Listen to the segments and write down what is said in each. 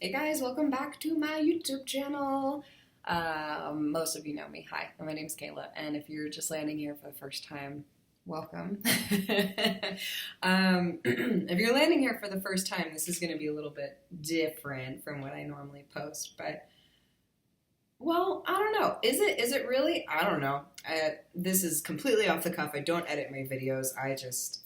Hey guys, welcome back to my YouTube channel. Most of you know me. Hi, my name's Kayla, and if you're just landing here for the first time, welcome. If you're landing here for the first time, this is going to be a little bit different from what I normally post, but well, I don't know. Is it really? I don't know. This is completely off the cuff. I don't edit my videos. I just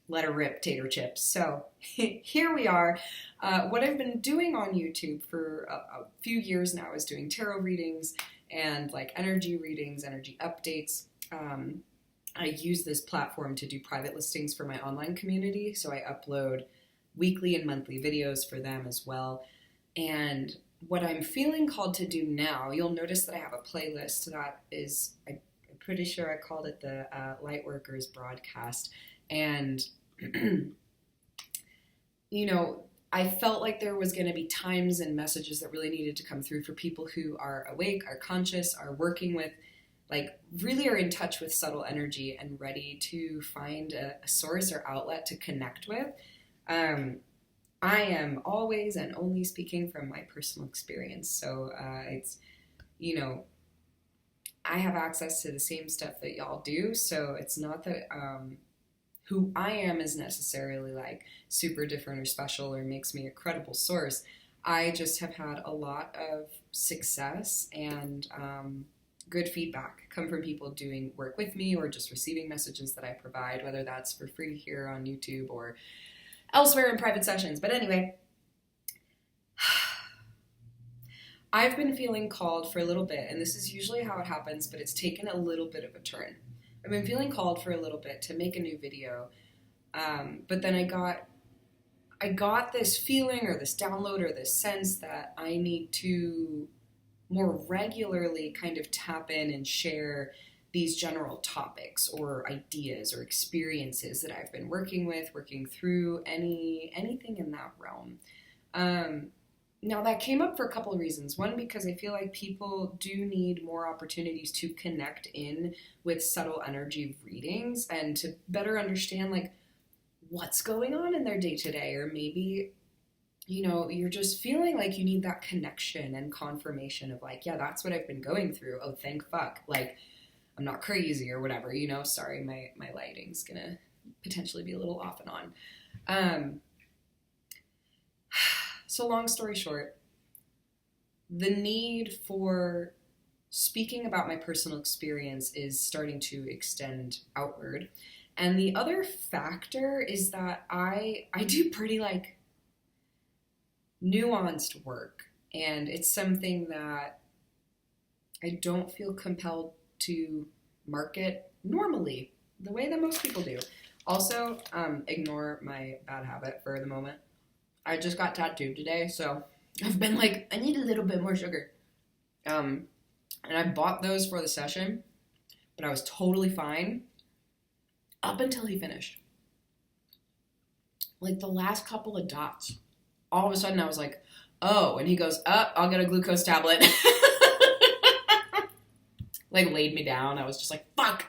let her rip, tater chips. So here we are. What I've been doing on YouTube for a few years now is doing tarot readings and like energy readings, energy updates. I use this platform to do private listings for my online community, so I upload weekly and monthly videos for them as well. And what I'm feeling called to do now, you'll notice that I have a playlist that is, I'm pretty sure I called it the Lightworkers broadcast. And, you know, I felt like there was going to be times and messages that really needed to come through for people who are awake, are conscious, are working with, like, really are in touch with subtle energy and ready to find a source or outlet to connect with. I am always and only speaking from my personal experience. So it's, you know, I have access to the same stuff that y'all do. So it's not that who I am is necessarily like super different or special or makes me a credible source. I just have had a lot of success and good feedback come from people doing work with me or just receiving messages that I provide, whether that's for free here on YouTube or elsewhere in private sessions. But anyway, I've been feeling called for a little bit, and this is usually how it happens, but it's taken a little bit of a turn. I've been feeling called for a little bit to make a new video, but then I got this feeling or this download or this sense that I need to more regularly kind of tap in and share these general topics or ideas or experiences that I've been working through, anything in that realm. Now that came up for a couple of reasons. One, because I feel like people do need more opportunities to connect in with subtle energy readings and to better understand like what's going on in their day to day, or maybe, you know, you're just feeling like you need that connection and confirmation of like, yeah, that's what I've been going through. Oh, thank fuck. Like, I'm not crazy or whatever, you know, sorry, my lighting's gonna potentially be a little off and on. So long story short, the need for speaking about my personal experience is starting to extend outward. And the other factor is that I do pretty like nuanced work, and it's something that I don't feel compelled to market normally the way that most people do. Also, ignore my bad habit for the moment. I just got tattooed today, so I've been like, I need a little bit more sugar. And I bought those for the session, but I was totally fine up until he finished. Like the last couple of dots, all of a sudden I was like, oh, and he goes, I'll get a glucose tablet. Like laid me down. I was just like, fuck.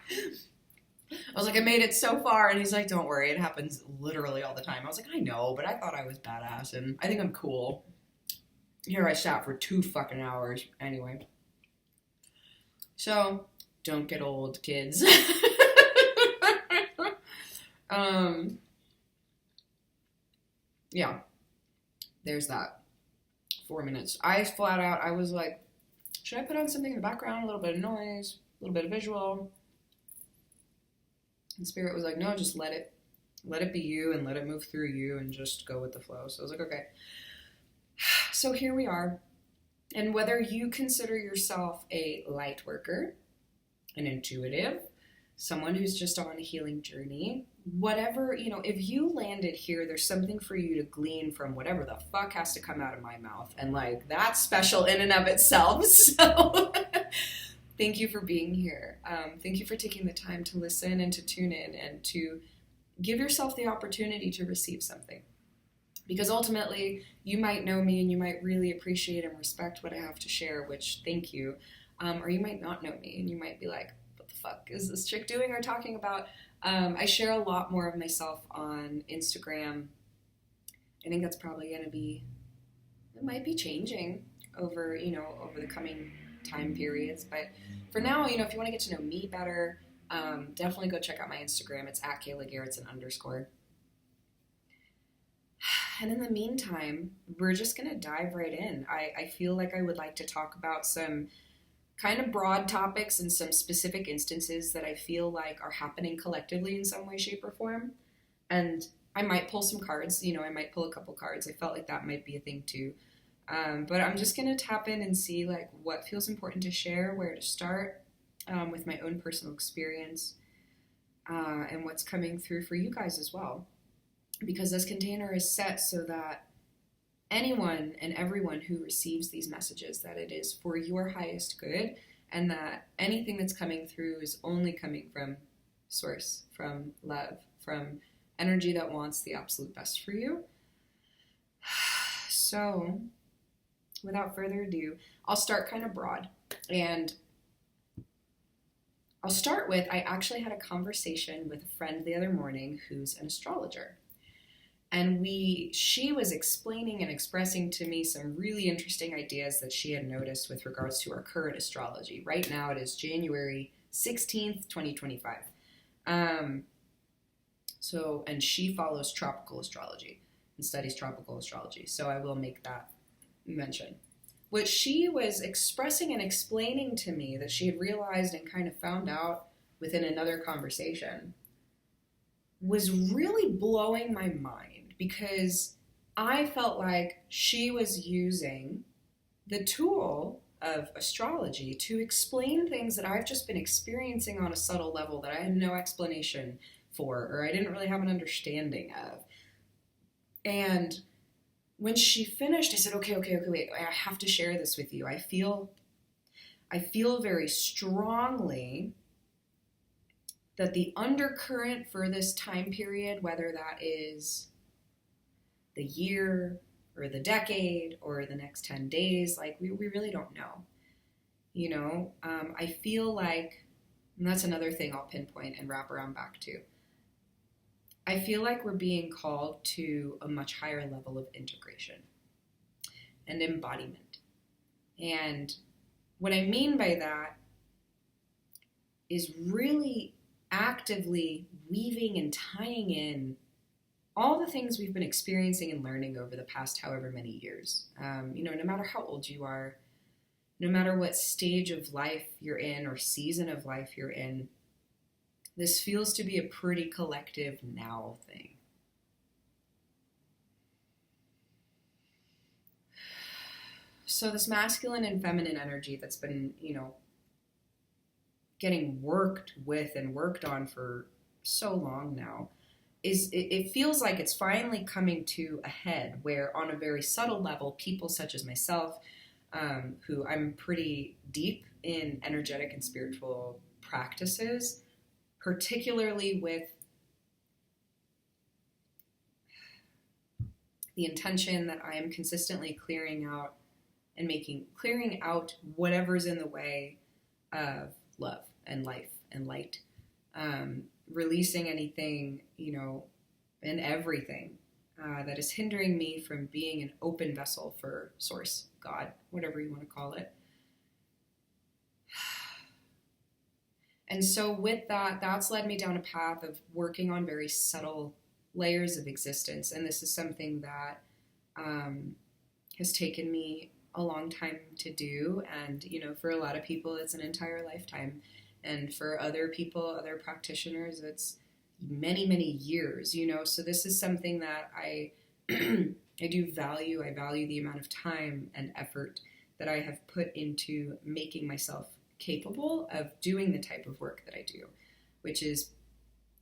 I was like, I made it so far. And he's like, don't worry, it happens literally all the time. I was like, I know, but I thought I was badass and I think I'm cool. Here I sat for 2 fucking hours. Anyway. So, don't get old, kids. Yeah. There's that. 4 minutes. I was like, should I put on something in the background? A little bit of noise, a little bit of visual. And Spirit was like, no, just let it be you and let it move through you and just go with the flow. So I was like, okay. So here we are. And whether you consider yourself a light worker, an intuitive, someone who's just on a healing journey, whatever, you know, if you landed here, there's something for you to glean from whatever the fuck has to come out of my mouth. And like, that's special in and of itself. So thank you for being here. Thank you for taking the time to listen and to tune in and to give yourself the opportunity to receive something. Because ultimately, you might know me and you might really appreciate and respect what I have to share, which thank you. Or you might not know me and you might be like, what the fuck is this chick doing or talking about? I share a lot more of myself on Instagram. I think that's probably going to be might be changing over, over the coming time periods. But for now, if you want to get to know me better, definitely go check out my Instagram. It's at KaylaGarretson _. And in the meantime, we're just going to dive right in. I feel like I would like to talk about some kind of broad topics and some specific instances that I feel like are happening collectively in some way, shape, or form. And I might pull some cards, I might pull a couple cards. I felt like that might be a thing too. But I'm just going to tap in and see like what feels important to share, where to start with my own personal experience, and what's coming through for you guys as well. Because this container is set so that anyone and everyone who receives these messages, that it is for your highest good, and that anything that's coming through is only coming from source, from love, from energy that wants the absolute best for you. So, without further ado, I'll start kind of broad. And I'll start with, I actually had a conversation with a friend the other morning who's an astrologer. And she was explaining and expressing to me some really interesting ideas that she had noticed with regards to our current astrology. Right now it is January 16th, 2025. And she follows tropical astrology and studies tropical astrology. So I will make that mention. What she was expressing and explaining to me that she had realized and kind of found out within another conversation was really blowing my mind, because I felt like she was using the tool of astrology to explain things that I've just been experiencing on a subtle level that I had no explanation for, or I didn't really have an understanding of. And when she finished, I said, okay, wait, I have to share this with you. I feel very strongly that the undercurrent for this time period, whether that is the year or the decade or the next 10 days, like we really don't know. I feel like, and that's another thing I'll pinpoint and wrap around back to. I feel like we're being called to a much higher level of integration and embodiment. And what I mean by that is really actively weaving and tying in all the things we've been experiencing and learning over the past however many years. No matter how old you are, no matter what stage of life you're in or season of life you're in, this feels to be a pretty collective now thing. So this masculine and feminine energy that's been, getting worked with and worked on for so long now, it feels like it's finally coming to a head where on a very subtle level, people such as myself, who I'm pretty deep in energetic and spiritual practices, particularly with the intention that I am consistently clearing out whatever's in the way of love and life and light, releasing anything, and everything that is hindering me from being an open vessel for source, God, whatever you want to call it. And so with that, that's led me down a path of working on very subtle layers of existence. And this is something that has taken me a long time to do. And, for a lot of people, it's an entire lifetime. And for other people, other practitioners, it's many, many years, So this is something that I do value. I value the amount of time and effort that I have put into making myself capable of doing the type of work that I do, which is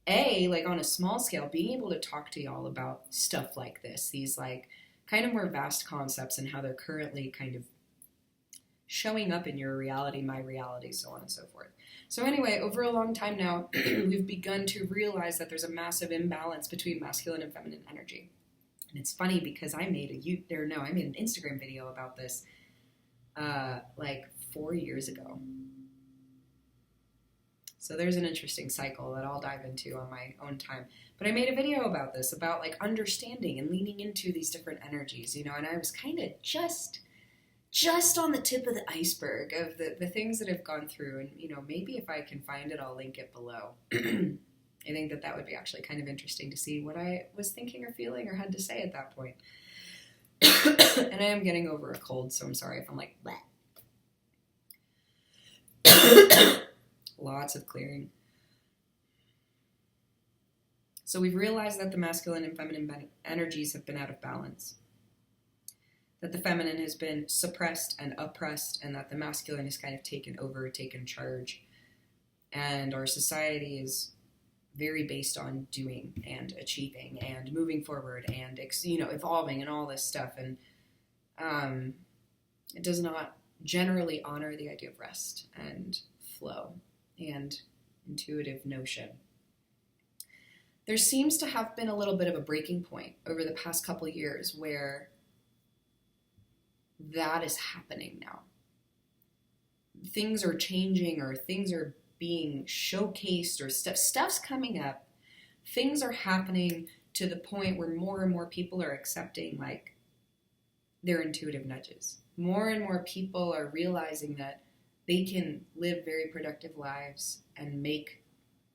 like on a small scale, being able to talk to y'all about stuff like this, these like kind of more vast concepts and how they're currently kind of showing up in your reality, my reality, so on and so forth. So anyway, over a long time now, we've begun to realize that there's a massive imbalance between masculine and feminine energy. And it's funny because I made an Instagram video about this like 4 years ago. So there's an interesting cycle that I'll dive into on my own time. But I made a video about this, about like understanding and leaning into these different energies, you know, and I was kind of just on the tip of the iceberg of the things that I've gone through. And, you know, maybe if I can find it, I'll link it below. I think that would be actually kind of interesting to see what I was thinking or feeling or had to say at that point. And I am getting over a cold, so I'm sorry if I'm like, bleh. Lots of clearing. So we've realized that the masculine and feminine energies have been out of balance. That the feminine has been suppressed and oppressed, and that the masculine has kind of taken over, taken charge. And our society is very based on doing and achieving and moving forward and, you know, evolving and all this stuff. And it does not generally honor the idea of rest and flow and intuitive notion. There seems to have been a little bit of a breaking point over the past couple of years where that is happening now. Things are changing, or things are being showcased, or stuff's coming up. Things are happening to the point where more and more people are accepting like their intuitive nudges. More and more people are realizing that they can live very productive lives and make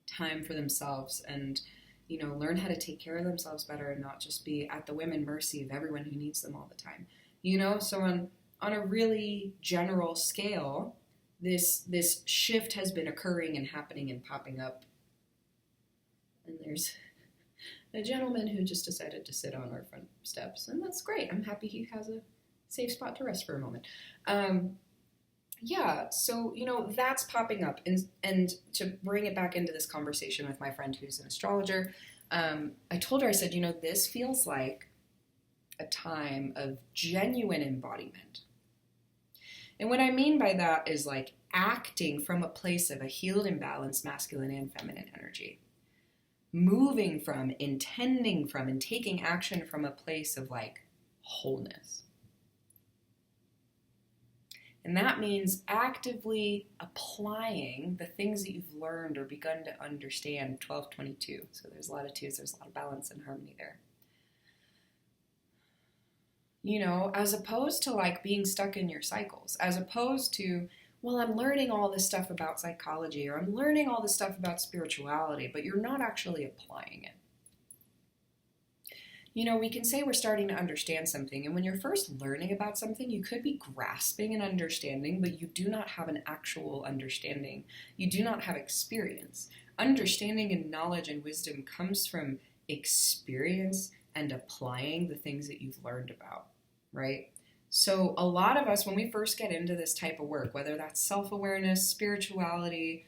time for themselves and, you know, learn how to take care of themselves better and not just be at the whim and mercy of everyone who needs them all the time. You know, so on a really general scale, this shift has been occurring and happening and popping up. And there's a gentleman who just decided to sit on our front steps, and that's great. I'm happy he has a safe spot to rest for a moment. Yeah, so, you know, that's popping up. And to bring it back into this conversation with my friend who's an astrologer, I told her, I said, you know, this feels like a time of genuine embodiment. And what I mean by that is like acting from a place of a healed and balanced masculine and feminine energy. Moving from, intending from, and taking action from a place of like wholeness. And that means actively applying the things that you've learned or begun to understand. 1222. So there's a lot of twos, there's a lot of balance and harmony there. You know, as opposed to like being stuck in your cycles, as opposed to, well, I'm learning all this stuff about psychology, or I'm learning all this stuff about spirituality, but you're not actually applying it. You know, we can say we're starting to understand something, and when you're first learning about something, you could be grasping an understanding, but you do not have an actual understanding. You do not have experience. Understanding and knowledge and wisdom comes from experience and applying the things that you've learned about, right? So a lot of us, when we first get into this type of work, whether that's self-awareness, spirituality,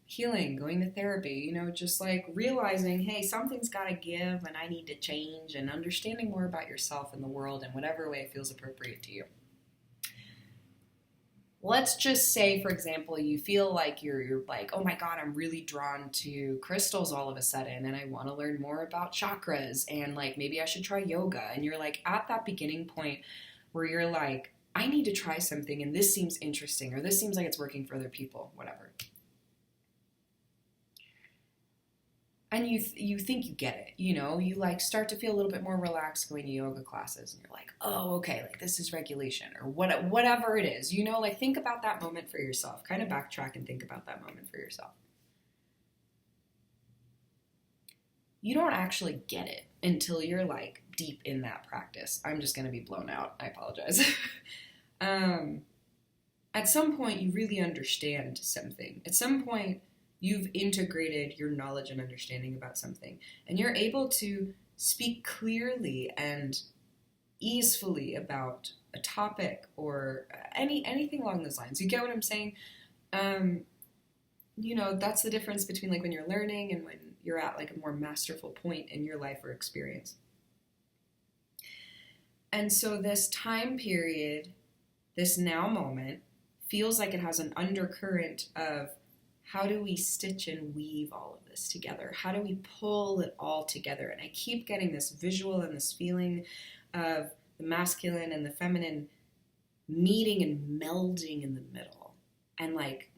healing, going to therapy, you know, just like realizing, hey, something's got to give and I need to change, and understanding more about yourself and the world in whatever way feels appropriate to you. Let's just say, for example, you feel like you're like, oh my God, I'm really drawn to crystals all of a sudden, and I want to learn more about chakras, and like maybe I should try yoga. And you're like at that beginning point where you're like, I need to try something, and this seems interesting, or this seems like it's working for other people, whatever. And you think you get it, you know, you like start to feel a little bit more relaxed going to yoga classes, and you're like, oh, okay, like this is regulation, or whatever it is, you know, like think about that moment for yourself, kind of backtrack and think about that moment for yourself. You don't actually get it until you're like deep in that practice. I'm just going to be blown out. I apologize. At some point, you really understand something. At some point, you've integrated your knowledge and understanding about something, and you're able to speak clearly and easily about a topic or anything along those lines. You get what I'm saying? You know, that's the difference between like when you're learning and when you're at like a more masterful point in your life or experience. And so this time period, this now moment, feels like it has an undercurrent of how do we stitch and weave all of this together? How do we pull it all together? And I keep getting this visual and this feeling of the masculine and the feminine meeting and melding in the middle. and like,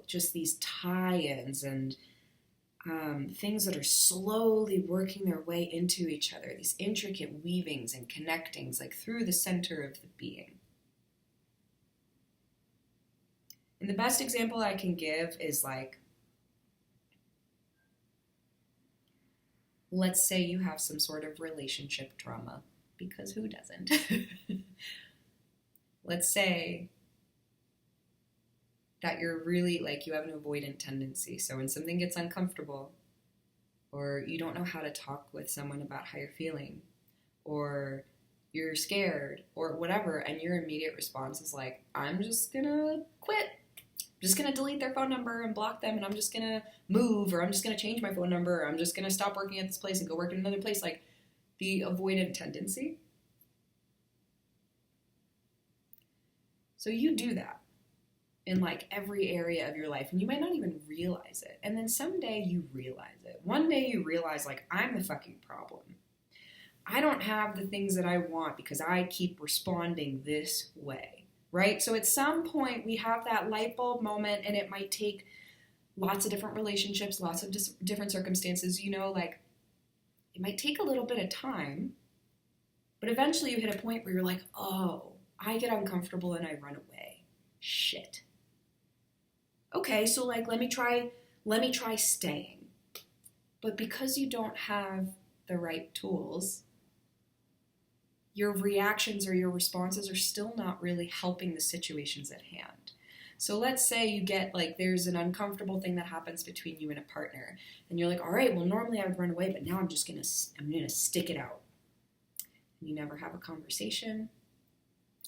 just these tie-ins and things that are slowly working their way into each other, these intricate weavings and connectings, like through the center of the being. And the best example I can give is like, let's say you have some sort of relationship trauma, because who doesn't? Let's say that you're really, like, you have an avoidant tendency. So when something gets uncomfortable, or you don't know how to talk with someone about how you're feeling, or you're scared, or whatever, and your immediate response is like, I'm just gonna quit. I'm just gonna delete their phone number and block them, and I'm just gonna move, or I'm just gonna change my phone number, or I'm just gonna stop working at this place and go work in another place. Like, the avoidant tendency. So you do that in like every area of your life, and you might not even realize it. And then someday you realize it. One day you realize, like, I'm the fucking problem. I don't have the things that I want because I keep responding this way, right? So at some point we have that light bulb moment, and it might take lots of different relationships, lots of different circumstances, like it might take a little bit of time, but eventually you hit a point where you're like, oh, I get uncomfortable and I run away. Shit. Okay, so like, let me try staying. But because you don't have the right tools, your reactions or your responses are still not really helping the situations at hand. So let's say you get, like, there's an uncomfortable thing that happens between you and a partner, and you're like, all right, well, normally I would run away, but now I'm gonna stick it out. And you never have a conversation,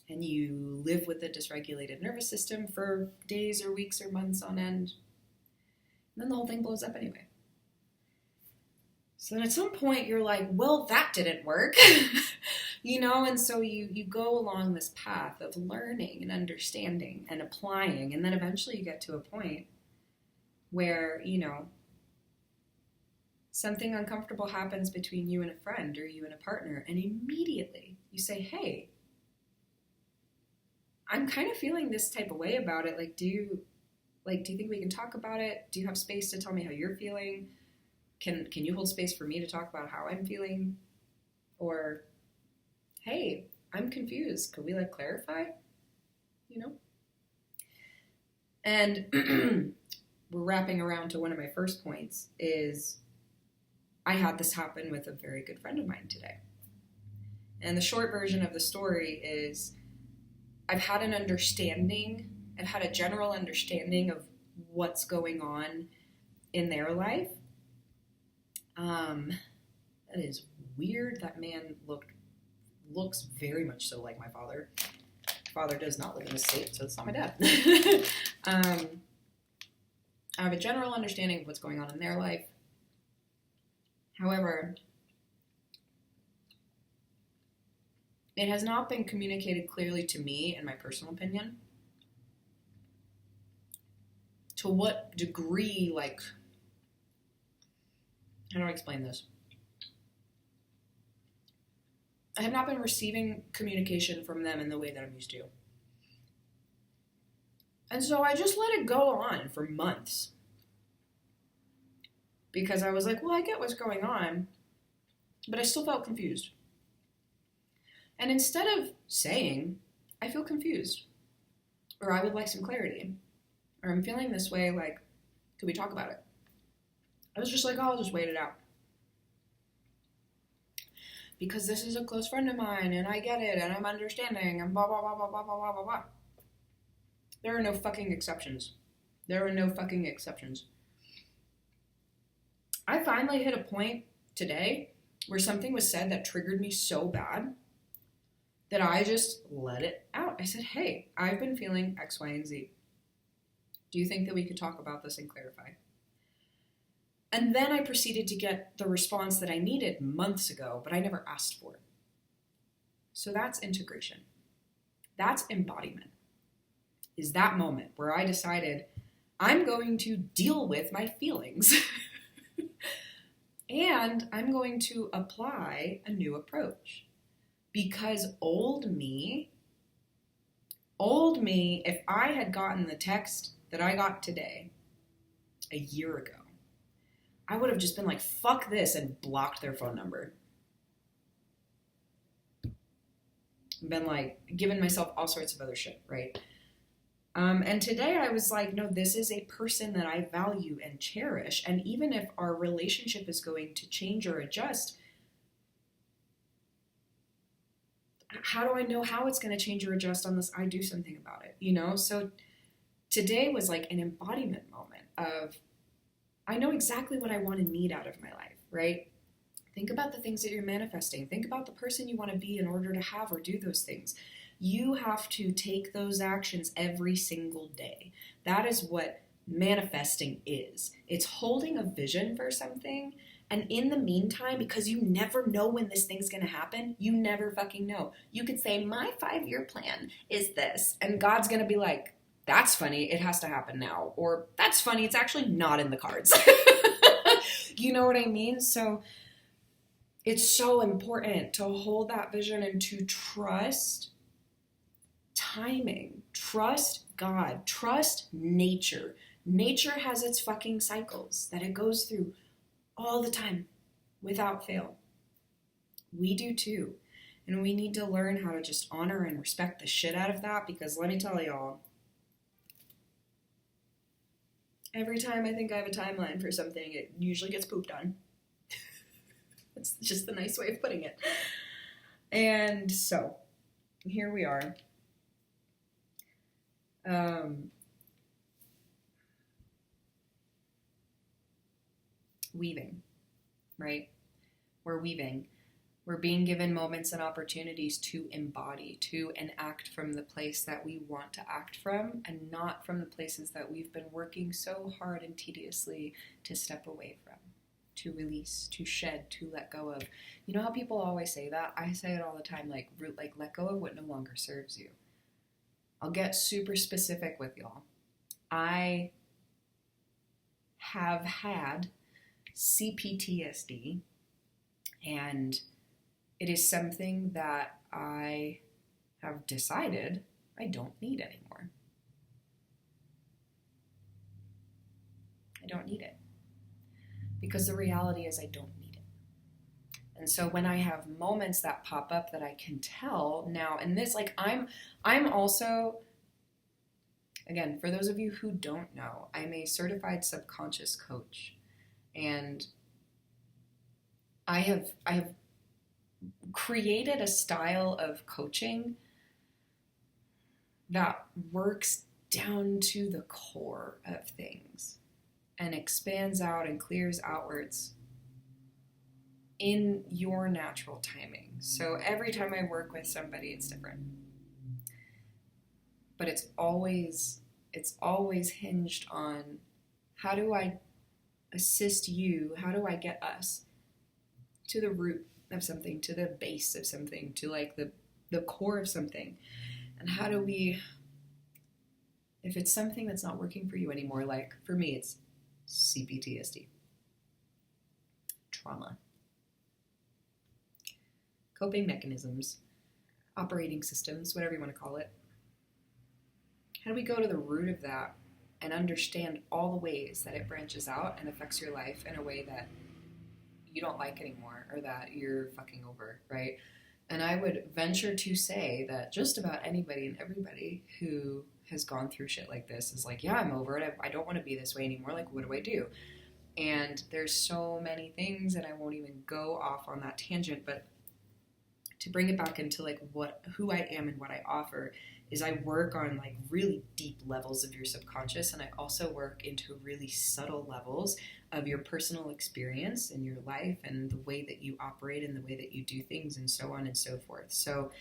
and you live with a dysregulated nervous system for days or weeks or months on end. And then the whole thing blows up anyway. So then at some point you're like, well, that didn't work. And so you go along this path of learning and understanding and applying, and then eventually you get to a point where, something uncomfortable happens between you and a friend or you and a partner, and immediately you say, hey, I'm kind of feeling this type of way about it. Like, do you think we can talk about it? Do you have space to tell me how you're feeling? Can you hold space for me to talk about how I'm feeling? Or, hey, I'm confused. Could we clarify? And we're wrapping around to one of my first points is I had this happen with a very good friend of mine today. And the short version of the story is I've had a general understanding of what's going on in their life. That is weird. That man looks very much so like my father. My father does not live in the state, so it's not my dad. I have a general understanding of what's going on in their life. However, it has not been communicated clearly to me, in my personal opinion, to what degree, how do I explain this? I have not been receiving communication from them in the way that I'm used to. And so I just let it go on for months. Because I was like, well, I get what's going on, but I still felt confused. And instead of saying, I feel confused, or I would like some clarity, or I'm feeling this way, could we talk about it? I was just like, oh, I'll just wait it out. Because this is a close friend of mine, and I get it, and I'm understanding, and blah, blah, blah, blah, blah, blah, blah, blah, blah. There are no fucking exceptions. I finally hit a point today where something was said that triggered me so bad that I just let it out. I said, hey, I've been feeling X, Y, and Z. Do you think that we could talk about this and clarify? And then I proceeded to get the response that I needed months ago, but I never asked for it. So that's integration. That's embodiment. Is that moment where I decided I'm going to deal with my feelings and I'm going to apply a new approach. Because old me Old me, if I had gotten the text that I got today a year ago, I would have just been like, fuck this, and blocked their phone number. Been like, giving myself all sorts of other shit, right? And today I was like, no, this is a person that I value and cherish. And even if our relationship is going to change or adjust, how do I know how it's going to change or adjust unless I do something about it, you know? So today was like an embodiment moment of, I know exactly what I want and need out of my life, right? Think about the things that you're manifesting. Think about the person you want to be in order to have or do those things. You have to take those actions every single day. That is what manifesting is. It's holding a vision for something, and in the meantime, because you never know when this thing's going to happen, you never fucking know. You could say, my 5-year plan is this, and God's going to be like, that's funny, it has to happen now. Or, that's funny, it's actually not in the cards. You know what I mean? So it's so important to hold that vision and to trust timing, trust God, trust nature. Nature has its fucking cycles that it goes through all the time without fail. We do too. And we need to learn how to just honor and respect the shit out of that, because let me tell y'all, every time I think I have a timeline for something, it usually gets pooped on. That's just the nice way of putting it. And so, here we are. Weaving, right? We're weaving. We're being given moments and opportunities to embody, to enact from the place that we want to act from, and not from the places that we've been working so hard and tediously to step away from, to release, to shed, to let go of. You know how people always say that? I say it all the time, like let go of what no longer serves you. I'll get super specific with y'all. I have had CPTSD, and it is something that I have decided I don't need anymore. I don't need it. Because the reality is I don't need it. And so when I have moments that pop up that I can tell now, and this, like, I'm also, again, for those of you who don't know, I'm a certified subconscious coach. And I have created a style of coaching that works down to the core of things and expands out and clears outwards in your natural timing. So every time I work with somebody, it's different. But it's always hinged on, how do I assist you? How do I get us to the root of something, to the base of something, to like the core of something? And how do we, if it's something that's not working for you anymore, like for me, it's CPTSD, trauma, coping mechanisms, operating systems, whatever you want to call it. How do we go to the root of that and understand all the ways that it branches out and affects your life in a way that you don't like anymore, or that you're fucking over, right? And I would venture to say that just about anybody and everybody who has gone through shit like this is like, yeah, I'm over it. I don't want to be this way anymore. Like, what do I do? And there's so many things, and I won't even go off on that tangent, but to bring it back into like who I am and what I offer is I work on like really deep levels of your subconscious, and I also work into really subtle levels of your personal experience in your life and the way that you operate and the way that you do things and so on and so forth. So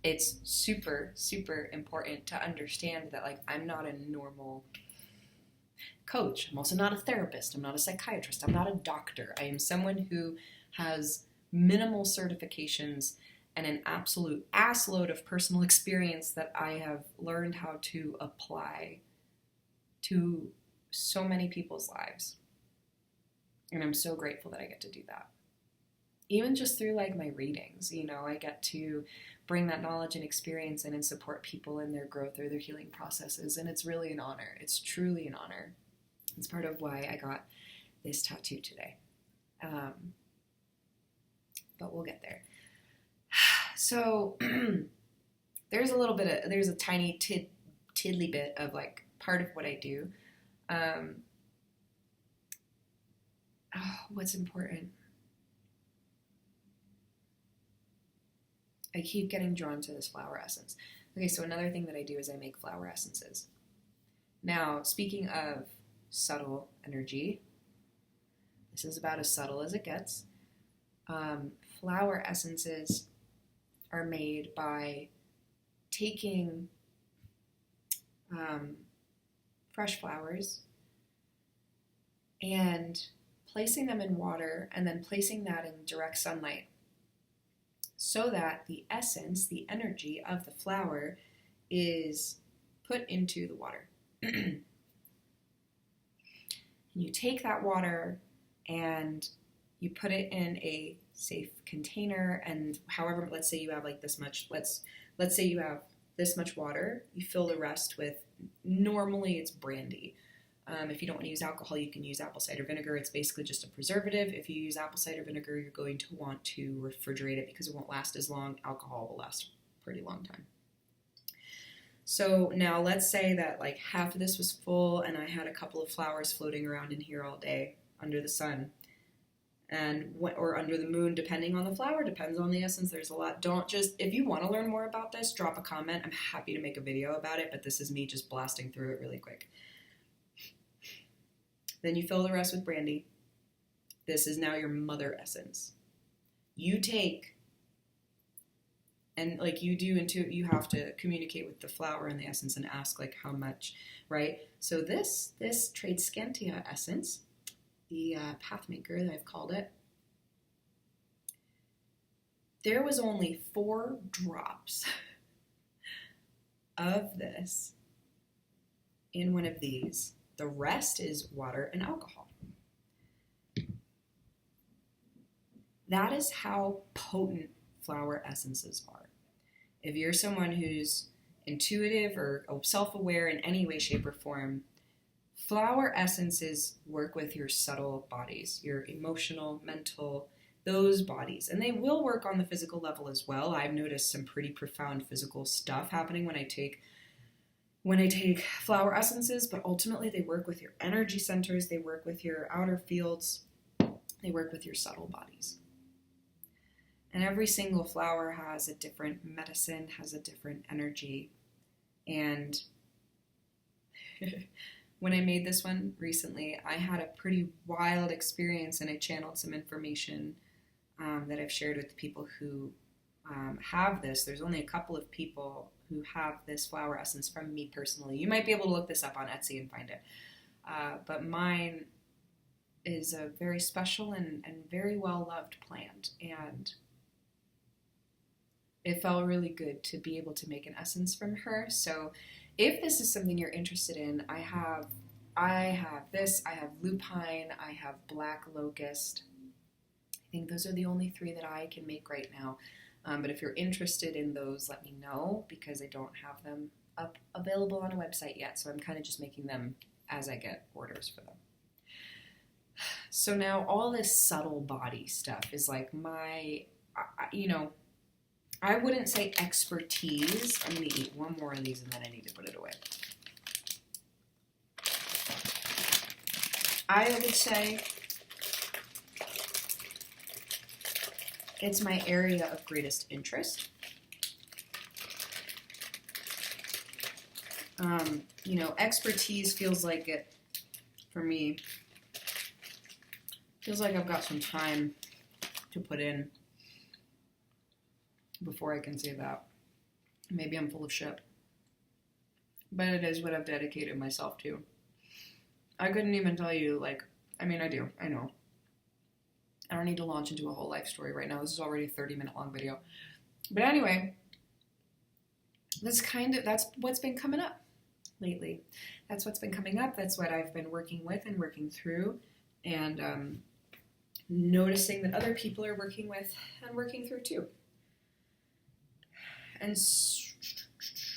it's super, super important to understand that like I'm not a normal coach. I'm also not a therapist. I'm not a psychiatrist. I'm not a doctor. I am someone who has minimal certifications and an absolute assload of personal experience that I have learned how to apply to so many people's lives. And I'm so grateful that I get to do that. even just through like my readings, you know, I get to bring that knowledge and experience in and support people in their growth or their healing processes. And it's really an honor. It's truly an honor. It's part of why I got this tattoo today. But we'll get there. So there's a tiny tiddly bit of like part of what I do. What's important? I keep getting drawn to this flower essence. Okay, so another thing that I do is I make flower essences. Now, speaking of subtle energy, this is about as subtle as it gets. Flower essences are made by taking fresh flowers and placing them in water and then placing that in direct sunlight so that the essence, the energy of the flower is put into the water. And you take that water and you put it in a safe container, and however, let's say you have like this much, let's say you have this much water, you fill the rest with, normally it's brandy. If you don't want to use alcohol, you can use apple cider vinegar. It's basically just a preservative. If you use apple cider vinegar, you're going to want to refrigerate it because it won't last as long. Alcohol will last a pretty long time. So now let's say that like half of this was full and I had a couple of flowers floating around in here all day under the sun or under the moon, depending on the flower, depends on the essence. There's a lot. If you want to learn more about this, drop a comment. I'm happy to make a video about it, but this is me just blasting through it really quick. Then you fill the rest with brandy. This is now your mother essence. You take, and like you do you have to communicate with the flower and the essence and ask like how much, right? So this Tradescantia essence, the Pathmaker that I've called it, there was only 4 drops of this in one of these. The rest is water and alcohol. That is how potent flower essences are. If you're someone who's intuitive or self-aware in any way, shape, or form, flower essences work with your subtle bodies, your emotional, mental, those bodies. And they will work on the physical level as well. I've noticed some pretty profound physical stuff happening when I take flower essences, but ultimately they work with your energy centers, they work with your outer fields, they work with your subtle bodies. And every single flower has a different medicine, has a different energy. And when I made this one recently, I had a pretty wild experience and I channeled some information that I've shared with the people who have this. There's only a couple of people who have this flower essence from me personally. You might be able to look this up on Etsy and find it. But mine is a very special and very well-loved plant. And it felt really good to be able to make an essence from her. So if this is something you're interested in, I have this, I have lupine, I have black locust. I think those are the only 3 that I can make right now. But if you're interested in those, let me know, because I don't have them up available on a website yet. So I'm kind of just making them as I get orders for them. So now all this subtle body stuff is like I wouldn't say expertise. I'm going to eat one more of these and then I need to put it away. I would say it's my area of greatest interest. Expertise feels like it, for me, feels like I've got some time to put in before I can say that. Maybe I'm full of shit. But it is what I've dedicated myself to. I couldn't even tell you, I do, I know. I don't need to launch into a whole life story right now. This is already a 30-minute long video. But anyway, that's what's been coming up lately. That's what's been coming up. That's what I've been working with and working through. And noticing that other people are working with and working through too. And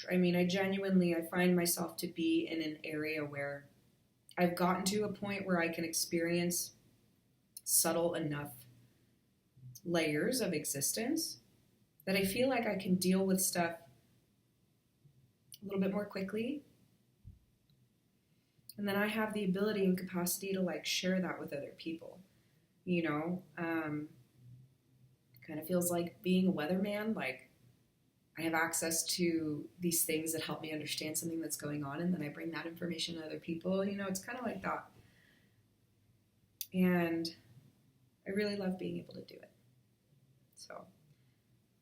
I find myself to be in an area where I've gotten to a point where I can experience subtle enough layers of existence that I feel like I can deal with stuff a little bit more quickly. And then I have the ability and capacity to like share that with other people, you know. Kind of feels like being a weatherman. Like I have access to these things that help me understand something that's going on, and then I bring that information to other people. You know, it's kind of like that. And I really love being able to do it. So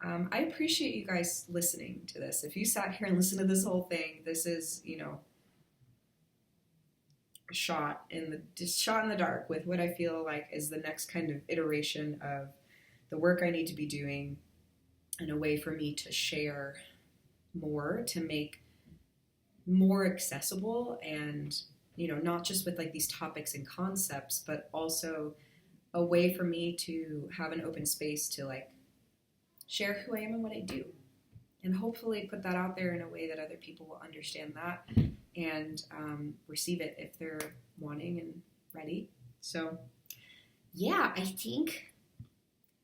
I appreciate you guys listening to this. If you sat here and listened to this whole thing, this is, you know, a shot in the dark with what I feel like is the next kind of iteration of the work I need to be doing, and a way for me to share more, to make more accessible, and, you know, not just with like these topics and concepts, but also a way for me to have an open space to like share who I am and what I do, and hopefully put that out there in a way that other people will understand that and receive it if they're wanting and ready. So yeah, I think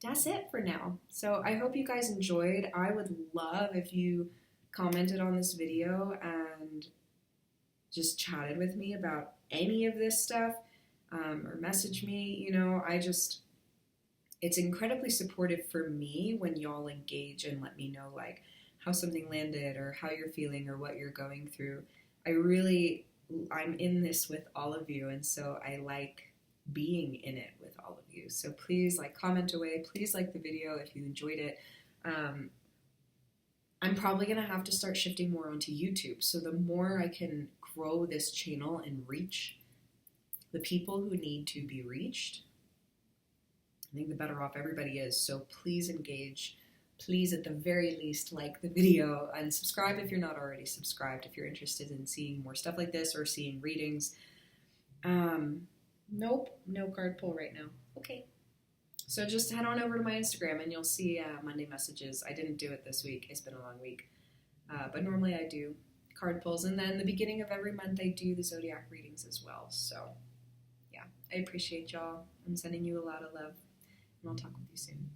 that's it for now. So I hope you guys enjoyed. I would love if you commented on this video and just chatted with me about any of this stuff, or message me. You know, it's incredibly supportive for me when y'all engage and let me know like how something landed or how you're feeling or what you're going through. I'm in this with all of you, and so I like being in it with all of you. So please like comment away. Please like the video if you enjoyed it. I'm probably going to have to start shifting more onto YouTube. So the more I can grow this channel and reach the people who need to be reached, I think the better off everybody is. So please engage. Please, at the very least, like the video and subscribe if you're not already subscribed, if you're interested in seeing more stuff like this or seeing readings. Nope, no card pull right now. Okay. So just head on over to my Instagram and you'll see Monday messages. I didn't do it this week. It's been a long week. But normally I do card pulls. And then the beginning of every month I do the zodiac readings as well. So yeah, I appreciate y'all. I'm sending you a lot of love. And I'll talk with you soon.